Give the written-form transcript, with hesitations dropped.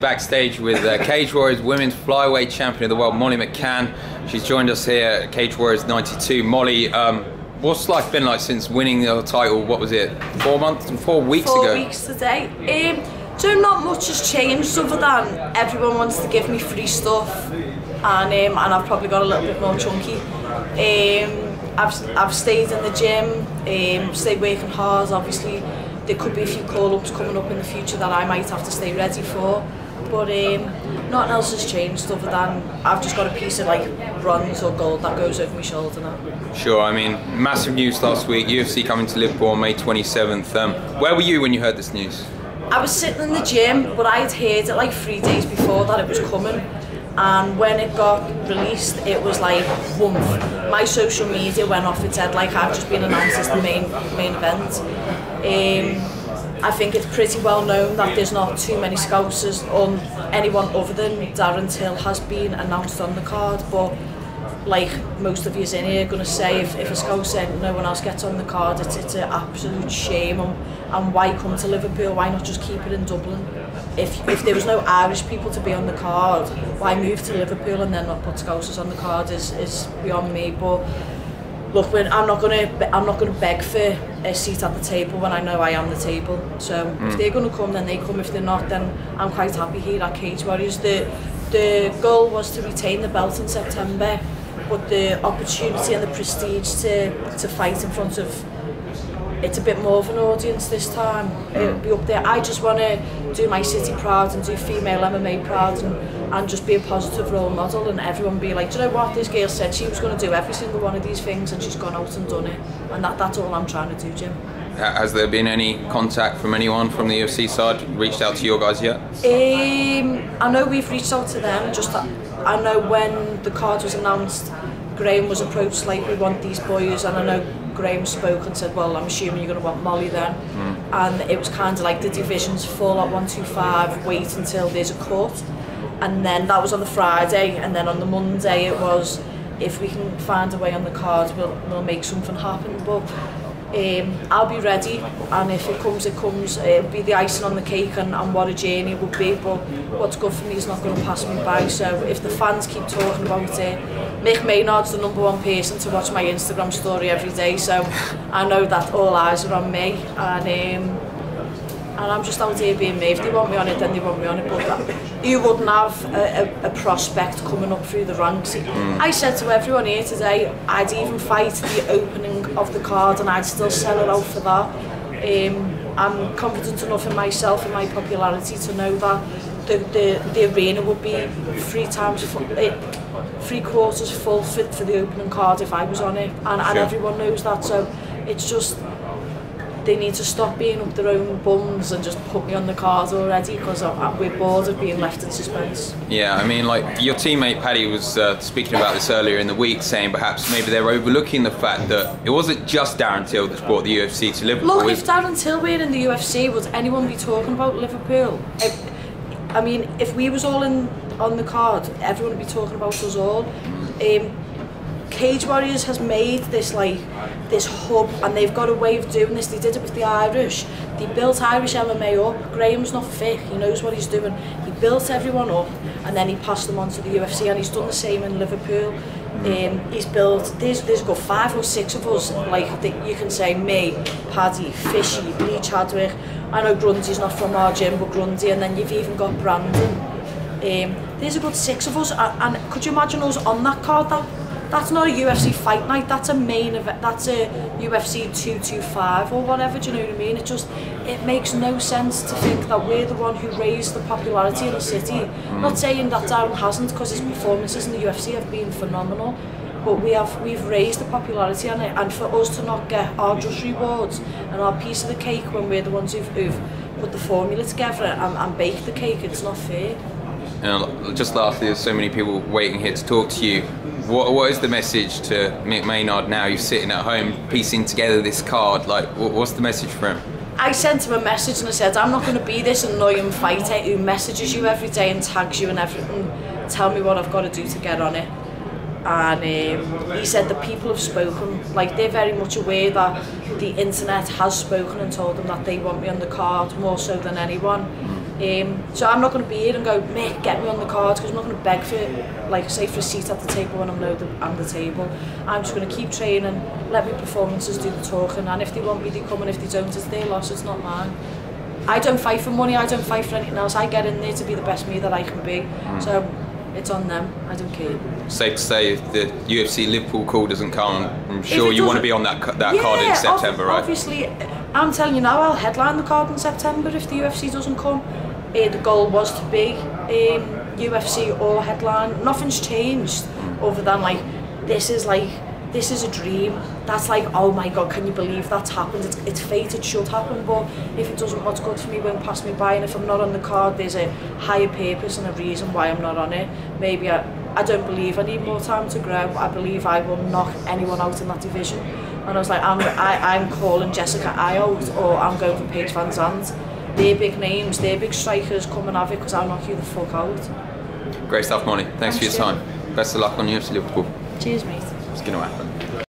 Backstage with Cage Warriors Women's Flyweight Champion of the World, Molly McCann. She's joined us here at Cage Warriors 92. Molly, what's life been like since winning the title? What was it, 4 months and 4 weeks ago? 4 weeks today. So not much has changed other than everyone wants to give me free stuff, and I've probably got a little bit more chunky. I've stayed in the gym, stayed working hard. Obviously there could be a few call-ups coming up in the future that I might have to stay ready for, but nothing else has changed other than I've just got a piece of like bronze or gold that goes over my shoulder now. Sure, I mean, massive news last week, UFC coming to Liverpool on May 27th. Where were you when you heard this news? I was sitting in the gym, but I'd heard it like 3 days before that it was coming, and when it got released it was like woof. My social media went off its head, like I've just been announced as the main event. I think it's pretty well known that there's not too many Scousers on anyone other than Darren Till has been announced on the card, but like most of you in here are going to say, if a Scouser and no one else gets on the card, it's an absolute shame, and why come to Liverpool, why not just keep it in Dublin? If there was no Irish people to be on the card, why move to Liverpool and then not put Scousers on the card is beyond me. But look, I'm not gonna beg for a seat at the table when I know I am the table. So if they're gonna come, then they come. If they're not, then I'm quite happy here at Cage Warriors. The goal was to retain the belt in September, but the opportunity and the prestige to fight in front of, it's a bit more of an audience this time. It'll be up there. I just want to do my city proud and do female MMA proud, and just be a positive role model, and everyone be like, do you know what, this girl said she was going to do every single one of these things and she's gone out and done it, and that's all I'm trying to do, Jim. Has there been any contact from anyone from the UFC side, reached out to your guys yet? I know we've reached out to them, I know when the card was announced, Graham was approached like, we want these boys, and I know Graham spoke and said, well, I'm assuming you're going to want Molly then. And it was kind of like the division's full at 125, wait until there's a cut. And then that was on the Friday, and then on the Monday it was, if we can find a way on the card, we'll make something happen. But I'll be ready, and if it comes, it comes. It'll be the icing on the cake, and what a journey it would be. But what's good for me is not going to pass me by. So if the fans keep talking about it, McMannytt's the #1 person to watch my Instagram story every day. So I know that all eyes are on me, and I'm just out here being me. If they want me on it, then they want me on it. But you wouldn't have a prospect coming up through the ranks. I said to everyone here today, I'd even fight the opening of the card and I'd still sell it out for that. I'm confident enough in myself and my popularity to know that the arena would be 3 quarters full for the opening card if I was on it, and everyone knows that. So it's just, they need to stop being up their own bums and just put me on the card already, because we're bored of being left in suspense. Yeah, I mean, like your teammate Paddy was speaking about this earlier in the week, saying perhaps maybe they're overlooking the fact that it wasn't just Darren Till that's brought the UFC to Liverpool. Look, if Darren Till were in the UFC, would anyone be talking about Liverpool? I mean, if we was all on the card, everyone would be talking about us all. Cage Warriors has made this hub, and they've got a way of doing this. They did it with the Irish. They built Irish MMA up. Graham's not fit, he knows what he's doing. He built everyone up and then he passed them on to the UFC, and he's done the same in Liverpool. He's built, there's got 5 or 6 of us, like you can say me, Paddy, Fishy, Lee Chadwick. I know Grundy's not from our gym, but Grundy, and then you've even got Brandon. There's a good 6 of us, and could you imagine us on that card? That's not a UFC fight night, that's a main event, that's a UFC 225 or whatever, do you know what I mean? It makes no sense to think that we're the one who raised the popularity in the city. Not saying that Darren hasn't, because his performances in the UFC have been phenomenal, but we've raised the popularity on it, and for us to not get our just rewards and our piece of the cake when we're the ones who've put the formula together and baked the cake, it's not fair. And just lastly, there's so many people waiting here to talk to you. What is the message to McMannytt now? You're sitting at home piecing together this card. Like, what's the message for him? I sent him a message and I said, I'm not going to be this annoying fighter who messages you every day and tags you and everything, tell me what I've got to do to get on it. And he said the people have spoken, like they're very much aware that the internet has spoken and told them that they want me on the card more so than anyone. So I'm not going to be here and go, Mick, get me on the card, because I'm not going to beg for, like, say, for a seat at the table when I'm loaded on the table. I'm just going to keep training, let my performances do the talking, and if they want me, they come, and if they don't, it's their loss, it's not mine. I don't fight for money, I don't fight for anything else. I get in there to be the best me that I can be. So it's on them, I don't care. Safe to say, if the UFC Liverpool call doesn't come, I'm sure you want to be on that card in September, right? Obviously, I'm telling you now, I'll headline the card in September if the UFC doesn't come. The goal was to be UFC or headline. Nothing's changed other than like, this is a dream. That's like, oh my God, can you believe that's happened? It's fate, it should happen, but if it doesn't, what's good for me won't pass me by, and if I'm not on the card, there's a higher purpose and a reason why I'm not on it. Maybe I don't believe I need more time to grow. I believe I will knock anyone out in that division. And I was like, I'm calling Jessica I out, or I'm going for Paige Van Zandt. They're big names, they're big strikers, come and have it, because I'll knock you the fuck out. Great stuff, Molly. Thanks for your time. Best of luck on UFC Liverpool. Cheers, mate. It's going to happen.